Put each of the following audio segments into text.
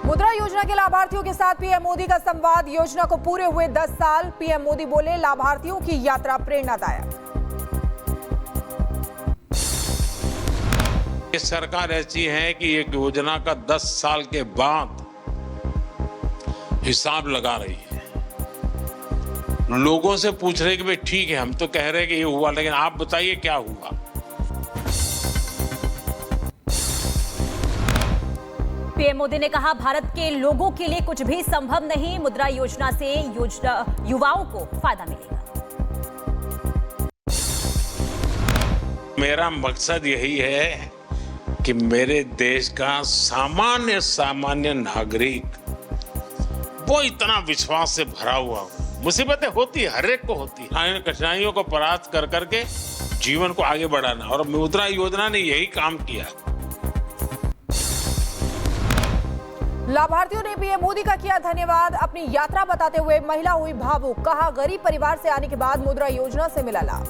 मुद्रा योजना के लाभार्थियों के साथ पीएम मोदी का संवाद। योजना को पूरे हुए 10 साल। पीएम मोदी बोले, लाभार्थियों की यात्रा प्रेरणादायक। ये सरकार ऐसी है कि एक योजना का 10 साल के बाद हिसाब लगा रही है। लोगों से पूछ रहे कि भाई ठीक है, हम तो कह रहे हैं कि ये हुआ, लेकिन आप बताइए क्या हुआ। पीएम मोदी ने कहा, भारत के लोगों के लिए कुछ भी संभव नहीं। मुद्रा योजना से युवाओं को फायदा मिलेगा। मेरा मकसद यही है कि मेरे देश का सामान्य नागरिक वो इतना विश्वास से भरा हुआ हो। मुसीबतें होती है, हर एक को होती है, कठिनाइयों को परास्त कर करके जीवन को आगे बढ़ाना, और मुद्रा योजना ने यही काम किया। लाभार्थियों ने पीएम मोदी का किया धन्यवाद। अपनी यात्रा बताते हुए महिला हुई भावुक। कहा, गरीब परिवार से आने के बाद मुद्रा योजना से मिला लाभ।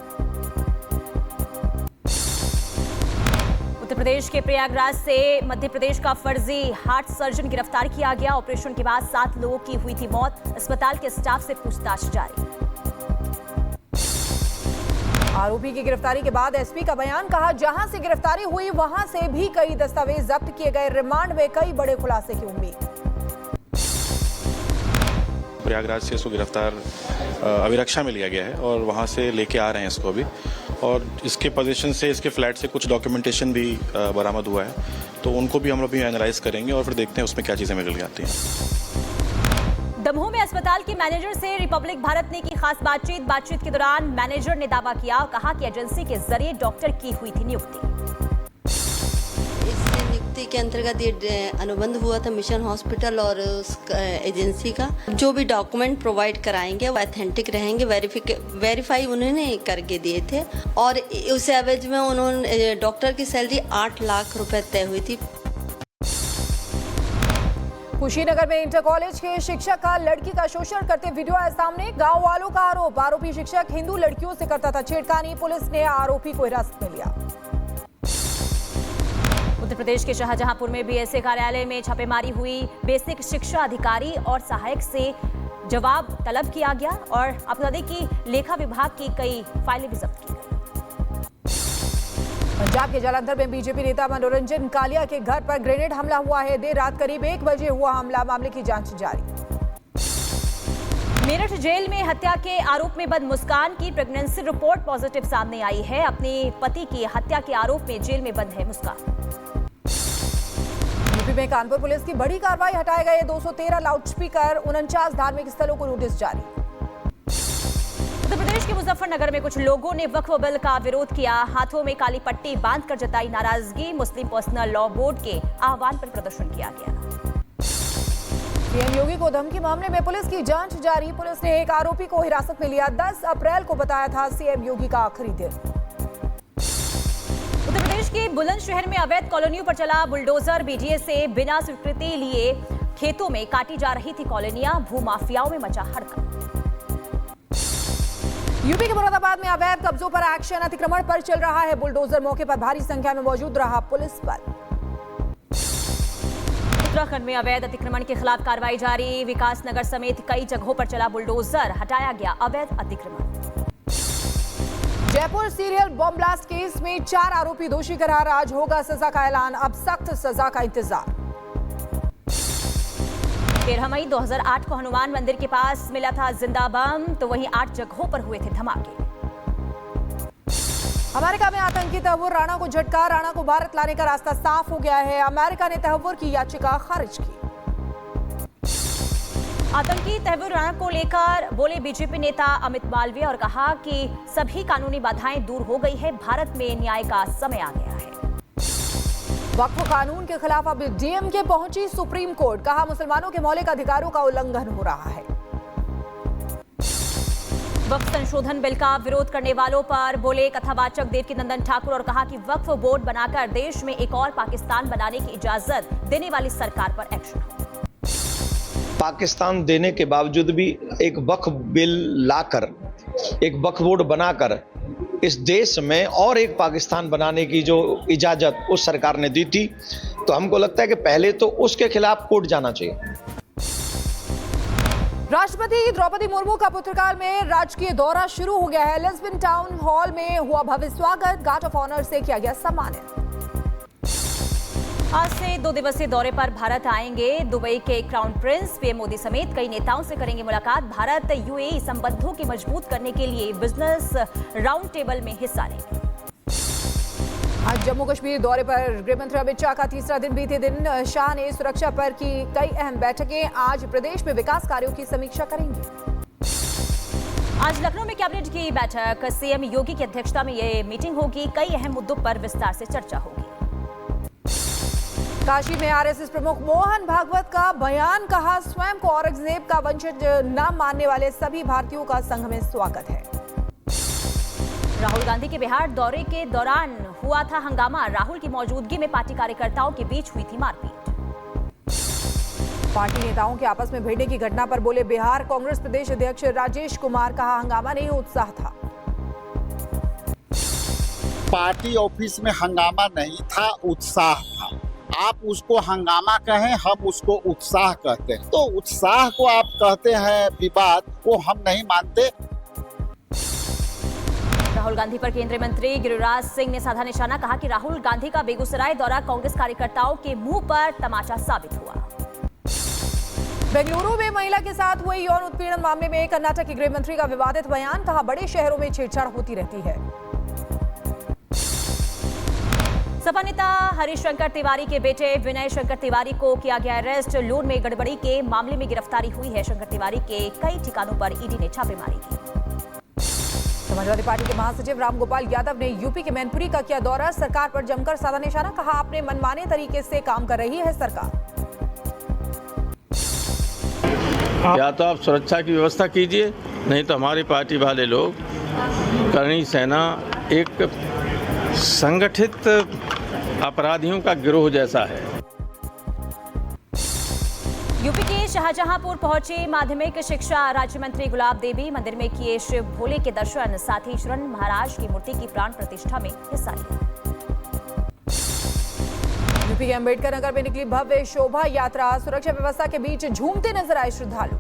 उत्तर प्रदेश के प्रयागराज से मध्य प्रदेश का फर्जी हार्ट सर्जन गिरफ्तार किया गया। ऑपरेशन के बाद 7 लोगों की हुई थी मौत। अस्पताल के स्टाफ से पूछताछ जारी। आरोपी की गिरफ्तारी के बाद एसपी का बयान। कहा, जहां से गिरफ्तारी हुई वहां से भी कई दस्तावेज जब्त किए गए। रिमांड में कई बड़े खुलासे की उम्मीद। प्रयागराज से इसको गिरफ्तार अभिरक्षा में लिया गया है और वहां से लेके आ रहे हैं इसको अभी। और इसके पोजीशन से, इसके फ्लैट से कुछ डॉक्यूमेंटेशन भी बरामद हुआ है, तो उनको भी हम लोग भी एनालाइज करेंगे और फिर देखते हैं उसमें क्या चीजें निकल के आती हैं। दमोह में अस्पताल के मैनेजर से रिपब्लिक भारत ने की खास बातचीत के दौरान मैनेजर ने दावा किया और कहा कि एजेंसी के जरिए डॉक्टर की हुई थी नियुक्ति। इस नियुक्ति के अंतर्गत ये अनुबंध हुआ था मिशन हॉस्पिटल और उस एजेंसी का। जो भी डॉक्यूमेंट प्रोवाइड कराएंगे वो ऑथेंटिक रहेंगे, वेरीफाई उन्होंने करके दिए थे। और उस एवज में उन्होंने डॉक्टर की सैलरी 8 लाख रुपए तय हुई थी। कुशीनगर में इंटर कॉलेज के शिक्षक का लड़की का शोषण करते वीडियो आए सामने। गांव वालों का आरोप, आरोपी शिक्षक हिंदू लड़कियों से करता था छेड़खानी। पुलिस ने आरोपी को हिरासत में लिया। उत्तर प्रदेश के शाहजहांपुर में बीएसए कार्यालय में छापेमारी हुई। बेसिक शिक्षा अधिकारी और सहायक से जवाब तलब किया गया और आपको बता दें कि लेखा विभाग की कई फाइलें भी जब्त की गई। पंजाब के जालंधर में बीजेपी नेता मनोरंजन कालिया के घर पर ग्रेनेड हमला हुआ है। देर रात करीब 1 बजे हुआ हमला। मामले की जांच जारी। मेरठ जेल में हत्या के आरोप में बंद मुस्कान की प्रेगनेंसी रिपोर्ट पॉजिटिव सामने आई है। अपने पति की हत्या के आरोप में जेल में बंद है मुस्कान। यूपी में कानपुर पुलिस की बड़ी कार्रवाई। हटाए गए 213 लाउडस्पीकर। 49 धार्मिक स्थलों को नोटिस जारी। उत्तर प्रदेश के मुजफ्फरनगर में कुछ लोगों ने वक्फ बिल का विरोध किया। हाथों में काली पट्टी बांधकर जताई नाराजगी। मुस्लिम पर्सनल लॉ बोर्ड के आह्वान पर प्रदर्शन किया गया। पीएम योगी को धमकी मामले में पुलिस की जांच जारी। पुलिस ने एक आरोपी को हिरासत में लिया। 10 अप्रैल को बताया था सीएम योगी का आखिरी दिन। उत्तर प्रदेश के बुलंदशहर में अवैध कॉलोनियों पर चला बुलडोजर। बीडीए से बिना स्वीकृति लिए खेतों में काटी जा रही थी कॉलोनियां। भूमाफियाओं में मचा हड़कंप। यूपी के मुरादाबाद में अवैध कब्जों पर एक्शन। अतिक्रमण पर चल रहा है बुलडोजर। मौके पर भारी संख्या में मौजूद रहा पुलिस बल। उत्तराखंड में अवैध अतिक्रमण के खिलाफ कार्रवाई जारी। विकास नगर समेत कई जगहों पर चला बुलडोजर। हटाया गया अवैध अतिक्रमण। Jaipur serial bomb blast case में 4 आरोपी दोषी करार। आज होगा सजा का ऐलान। अब सख्त सजा का इंतजार। 13 मई 2008 को हनुमान मंदिर के पास मिला था जिंदा बम, तो वहीं 8 जगहों पर हुए थे धमाके। अमेरिका में आतंकी तहव्वुर। राणा को झटका। राणा को भारत लाने का रास्ता साफ हो गया है। अमेरिका ने तहव्वुर की याचिका खारिज की। आतंकी तहव्वुर राणा को लेकर बोले बीजेपी नेता अमित मालवीय और कहा कि सभी कानूनी बाधाएं दूर हो गई है। भारत में न्याय का समय आ गया है। वक्फ कानून के खिलाफ अब डीएमके पहुंची सुप्रीम कोर्ट। कहा, मुसलमानों के मौलिक अधिकारों का उल्लंघन हो रहा है। वक्फ संशोधन बिल का विरोध करने वालों पर बोले कथावाचक देवकीनंदन ठाकुर और कहा कि वक्फ बोर्ड बनाकर देश में एक और पाकिस्तान बनाने की इजाजत देने वाली सरकार पर एक्शन। पाकिस्तान देने के बावजूद भी एक वक्फ बिल लाकर, एक वक्फ बोर्ड बनाकर इस देश में और एक पाकिस्तान बनाने की जो इजाजत उस सरकार ने दी थी, तो हमको लगता है कि पहले तो उसके खिलाफ कोर्ट जाना चाहिए। राष्ट्रपति द्रौपदी मुर्मू का पुर्तगाल में राजकीय दौरा शुरू हो गया है। लिस्बन टाउन हॉल में हुआ भव्य स्वागत, गार्ड ऑफ ऑनर से किया गया सम्मानित। आज से 2 दिवसीय दौरे पर भारत आएंगे दुबई के क्राउन प्रिंस। पीएम मोदी समेत कई नेताओं से करेंगे मुलाकात। भारत यूएई संबंधों की मजबूत करने के लिए बिजनेस राउंड टेबल में हिस्सा लेंगे। आज जम्मू कश्मीर दौरे पर गृहमंत्री अमित शाह का तीसरा दिन। बीते दिन शाह ने सुरक्षा पर की कई अहम बैठकें। आज प्रदेश में विकास कार्यों की समीक्षा करेंगे। आज लखनऊ में कैबिनेट की बैठक, सीएम योगी की अध्यक्षता में ये मीटिंग होगी। कई अहम मुद्दों पर विस्तार से चर्चा होगी। काशी में आरएसएस प्रमुख मोहन भागवत का बयान, कहा स्वयं को औरंगजेब का वंशज न मानने वाले सभी भारतीयों का संघ में स्वागत है। राहुल गांधी के बिहार दौरे के दौरान हुआ था हंगामा। राहुल की मौजूदगी में पार्टी कार्यकर्ताओं के बीच हुई थी मारपीट। पार्टी नेताओं के आपस में भिड़ने की घटना पर बोले बिहार कांग्रेस प्रदेश अध्यक्ष राजेश कुमार, कहा हंगामा नहीं उत्साह था। पार्टी ऑफिस में हंगामा नहीं था, उत्साह था। आप उसको हंगामा कहें, हम उसको उत्साह कहते हैं। तो उत्साह को आप कहते हैं विवाद, को हम नहीं मानते। राहुल गांधी पर केंद्रीय मंत्री गिरिराज सिंह ने साधा निशाना, कहा कि राहुल गांधी का बेगूसराय दौरा कांग्रेस कार्यकर्ताओं के मुंह पर तमाचा साबित हुआ। बेंगलुरु में महिला के साथ हुए यौन उत्पीड़न मामले में कर्नाटक के गृह मंत्री का विवादित बयान, कहा बड़े शहरों में छेड़छाड़ होती रहती है। सपा नेता हरीश शंकर तिवारी के बेटे विनय शंकर तिवारी को किया गया अरेस्ट। लोन में गड़बड़ी के मामले में गिरफ्तारी हुई है। शंकर तिवारी के कई ठिकानों पर ईडी ने छापेमारी की। समाजवादी पार्टी के महासचिव रामगोपाल यादव ने यूपी के मैनपुरी का किया दौरा। सरकार पर जमकर साधा निशाना, कहा अपने मनमाने तरीके से काम कर रही है सरकार। या तो आप सुरक्षा की व्यवस्था कीजिए, नहीं तो हमारी पार्टी वाले लोग, करणी सेना एक संगठित अपराधियों का गिरोह जैसा है। यूपी के शाहजहांपुर पहुंचे माध्यमिक शिक्षा राज्य मंत्री गुलाब देवी। मंदिर में किए शिव भोले के दर्शन, साथ ही शरण महाराज की मूर्ति की प्राण प्रतिष्ठा में हिस्सा लिया। यूपी के अंबेडकर नगर में निकली भव्य शोभा यात्रा। सुरक्षा व्यवस्था के बीच झूमते नजर आए श्रद्धालु।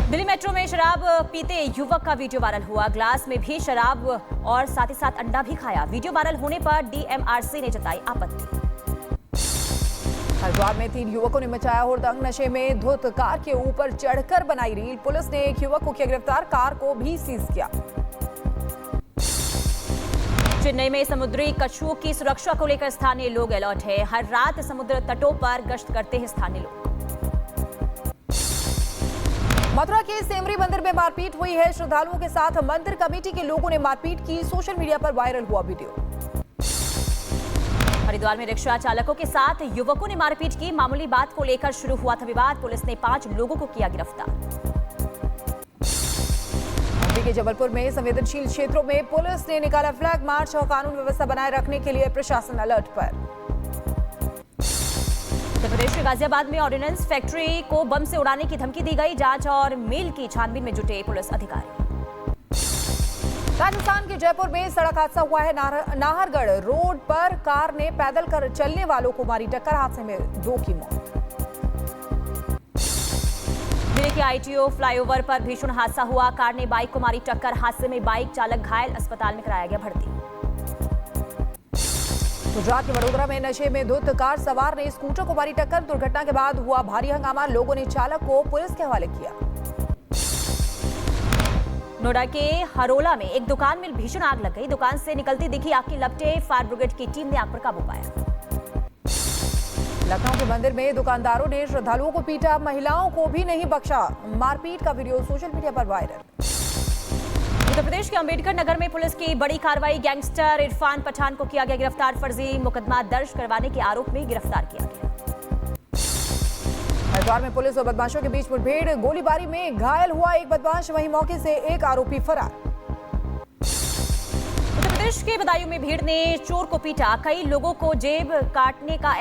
दिल्ली मेट्रो में शराब पीते युवक का वीडियो वायरल हुआ। ग्लास में भी शराब और साथ ही साथ अंडा भी खाया। वीडियो वायरल होने पर डीएमआरसी ने जताई आपत्ति। हरिद्वार में 3 युवकों ने मचाया हुड़दंग। नशे में धुत कार के ऊपर चढ़कर बनाई रील। पुलिस ने एक युवक को किया गिरफ्तार, कार को भी सीज किया। चेन्नई में समुद्री कछुओं की सुरक्षा को लेकर स्थानीय लोग अलर्ट है। हर रात समुद्र तटों पर गश्त करते हैं स्थानीय लोग। मथुरा के सेमरी मंदिर में मारपीट हुई है। श्रद्धालुओं के साथ मंदिर कमेटी के लोगों ने मारपीट की। सोशल मीडिया पर वायरल हुआ वीडियो। हरिद्वार में रिक्शा चालकों के साथ युवकों ने मारपीट की। मामूली बात को लेकर शुरू हुआ था विवाद। पुलिस ने 5 लोगों को किया गिरफ्तार। यूपी के जबलपुर में संवेदनशील क्षेत्रों में पुलिस ने निकाला फ्लैग मार्च और कानून व्यवस्था बनाए रखने के लिए प्रशासन अलर्ट पर। उत्तर प्रदेश के गाजियाबाद में ऑर्डिनेंस फैक्ट्री को बम से उड़ाने की धमकी दी गई। जांच और मेल की छानबीन में जुटे पुलिस अधिकारी। राजस्थान के जयपुर में सड़क हादसा हुआ है। नाहरगढ़ रोड पर कार ने पैदल कर चलने वालों को मारी टक्कर। हादसे में 2 की मौत। दिल्ली के आईटीओ फ्लाईओवर पर भीषण हादसा हुआ। कार ने बाइक को मारी टक्कर। हादसे में बाइक चालक घायल, अस्पताल में कराया गया भर्ती। गुजरात के वडोदरा में नशे में धुत कार सवार ने स्कूटर को मारी टक्कर। दुर्घटना के बाद हुआ भारी हंगामा। लोगों ने चालक को पुलिस के हवाले किया। नोएडा के हरोला में एक दुकान में भीषण आग लग गई। दुकान से निकलती दिखी आग की लपटें। फायर ब्रिगेड की टीम ने आग पर काबू पाया। लखनऊ के मंदिर में दुकानदारों ने श्रद्धालुओं को पीटा। महिलाओं को भी नहीं बख्शा। मारपीट का वीडियो सोशल मीडिया पर वायरल। उत्तर प्रदेश के अंबेडकर नगर में पुलिस की बड़ी कार्रवाई। गैंगस्टर इरफान पठान को किया गया गिरफ्तार। फर्जी मुकदमा दर्ज करवाने के आरोप में गिरफ्तार किया गया। हरिद्वार में पुलिस और बदमाशों के बीच मुठभेड़। गोलीबारी में घायल हुआ एक बदमाश, वहीं मौके से एक आरोपी फरार। उत्तर प्रदेश के बदायूं में भीड़ ने चोर को पीटा। कई लोगों को जेब कटने का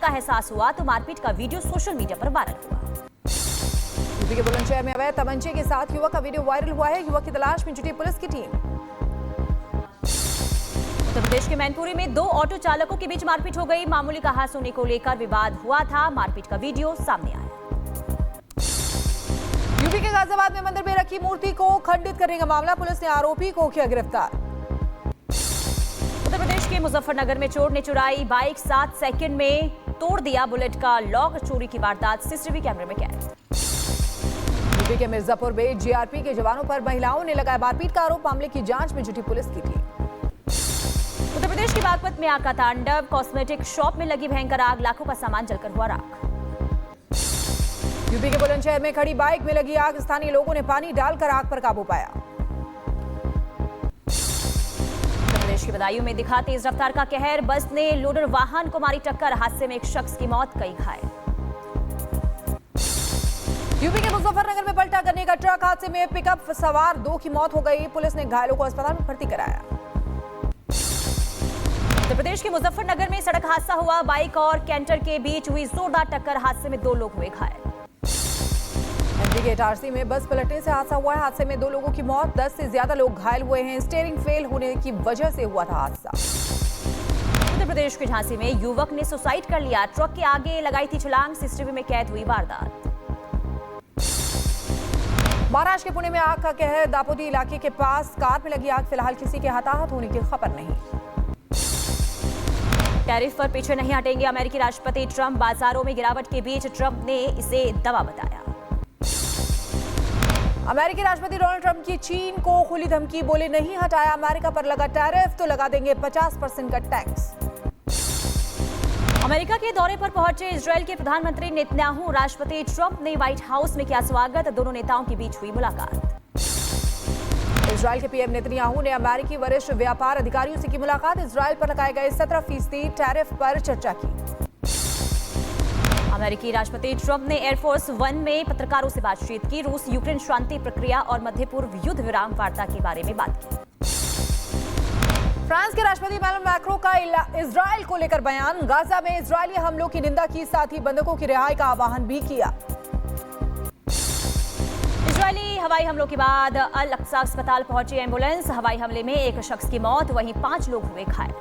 एहसास हुआ तो मारपीट का वीडियो सोशल मीडिया पर वायरल हुआ। यूपी के बुलंदशहर में अवैध तमंचे के साथ युवक का वीडियो वायरल हुआ है। युवक की तलाश में जुटी पुलिस की टीम। उत्तर प्रदेश के मैनपुरी में दो ऑटो चालकों के बीच मारपीट हो गई। मामूली कहासुनी को लेकर विवाद हुआ था। मारपीट का वीडियो सामने आया। यूपी के गाजियाबाद में मंदिर में रखी मूर्ति को खंडित करने का मामला, पुलिस ने आरोपी को किया गिरफ्तार। उत्तर प्रदेश के मुजफ्फरनगर में चोर ने चुराई बाइक, 7 सेकंड में तोड़ दिया बुलेट का लॉक। चोरी की वारदात सीसीटीवी कैमरे में कैद। यूपी के मिर्जापुर में जीआरपी के जवानों पर महिलाओं ने लगाया मारपीट का आरोप। मामले की जांच में जुटी पुलिस की टीम। उत्तर प्रदेश के बागपत में आग का तांडव। कॉस्मेटिक शॉप में लगी भयंकर आग, लाखों का सामान जलकर हुआ राख। यूपी के बुलंदशहर में खड़ी बाइक में लगी आग, स्थानीय लोगों ने पानी डालकर आग पर काबू पाया। उत्तर प्रदेश के बदायूं में दिखा तेज रफ्तार का कहर। बस ने लोडर वाहन को मारी टक्कर। हादसे में एक शख्स की मौत, कई घायल। यूपी के मुजफ्फरनगर में पलटा करने का ट्रक हादसे में पिकअप सवार 2 की मौत हो गई। पुलिस ने घायलों को अस्पताल में भर्ती कराया। उत्तर प्रदेश के मुजफ्फरनगर में सड़क हादसा हुआ। बाइक और कैंटर के बीच हुई जोरदार टक्कर। हादसे में 2 लोग हुए घायल। एमपी के इटारसी में बस पलटने से हादसा हुआ है। हादसे में 2 लोगों की मौत, 10 से ज्यादा लोग घायल हुए हैं। स्टीयरिंग फेल होने की वजह से हुआ था हादसा। उत्तर प्रदेश के झांसी में युवक ने सुसाइड कर लिया। ट्रक के आगे लगाई थी छलांग। सीसीटीवी में कैद हुई वारदात। महाराष्ट्र के पुणे में आग का कहर। दापोदी इलाके के पास कार में लगी आग। फिलहाल किसी के हताहत होने की खबर नहीं। टैरिफ पर पीछे नहीं हटेंगे अमेरिकी राष्ट्रपति ट्रंप। बाजारों में गिरावट के बीच ट्रंप ने इसे दवा बताया। अमेरिकी राष्ट्रपति डोनाल्ड ट्रंप की चीन को खुली धमकी, बोले नहीं हटाया अमेरिका पर लगा टैरिफ तो लगा देंगे 50% का टैक्स। अमेरिका के दौरे पर पहुंचे इजरायल के प्रधानमंत्री नेतन्याहू। राष्ट्रपति ट्रंप ने व्हाइट हाउस में किया स्वागत। दोनों नेताओं के बीच हुई मुलाकात। इजरायल के पीएम नेतन्याहू ने अमेरिकी वरिष्ठ व्यापार अधिकारियों से की मुलाकात। इजरायल पर लगाए गए 17% टैरिफ पर चर्चा की। अमेरिकी राष्ट्रपति ट्रंप ने एयरफोर्स 1 में पत्रकारों से बातचीत की। रूस यूक्रेन शांति प्रक्रिया और मध्य पूर्व युद्ध विराम वार्ता के बारे में बात की। फ्रांस के राष्ट्रपति इमैनुअल मैक्रों का इजरायल को लेकर बयान। गाजा में इजरायली हमलों की निंदा की, साथ ही बंधकों की रिहाई का आह्वान भी किया। इजरायली हवाई हमलों के बाद अल अक्सा अस्पताल पहुंची एम्बुलेंस। हवाई हमले में एक शख्स की मौत, वहीं 5 लोग हुए घायल।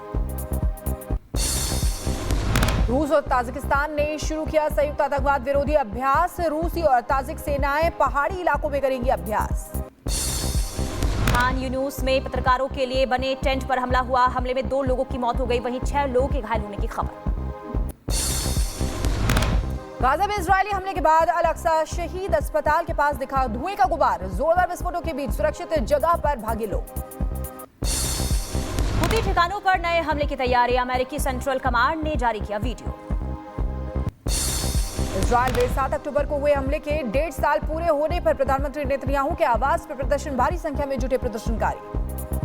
रूस और ताजिकिस्तान ने शुरू किया संयुक्त आतंकवाद विरोधी अभ्यास। रूसी और ताजिक सेनाएं पहाड़ी इलाकों में करेंगी अभ्यास। खान यूनुस में पत्रकारों के लिए बने टेंट पर हमला हुआ। हमले में 2 लोगों की मौत हो गई, वहीं 6 लोगों के घायल होने की खबर। गाजा में इजरायली हमले के बाद अल अक्सा शहीद अस्पताल के पास दिखा धुएं का गुबार। जोरदार विस्फोटों के बीच सुरक्षित जगह पर भागे लोग। हुती ठिकानों पर नए हमले की तैयारी। अमेरिकी सेंट्रल कमांड ने जारी किया वीडियो। इजरायल में 7 अक्टूबर को हुए हमले के 1.5 साल पूरे होने पर प्रधानमंत्री नेतन्याहू के आवास पर प्रदर्शन, भारी संख्या में जुटे प्रदर्शनकारी।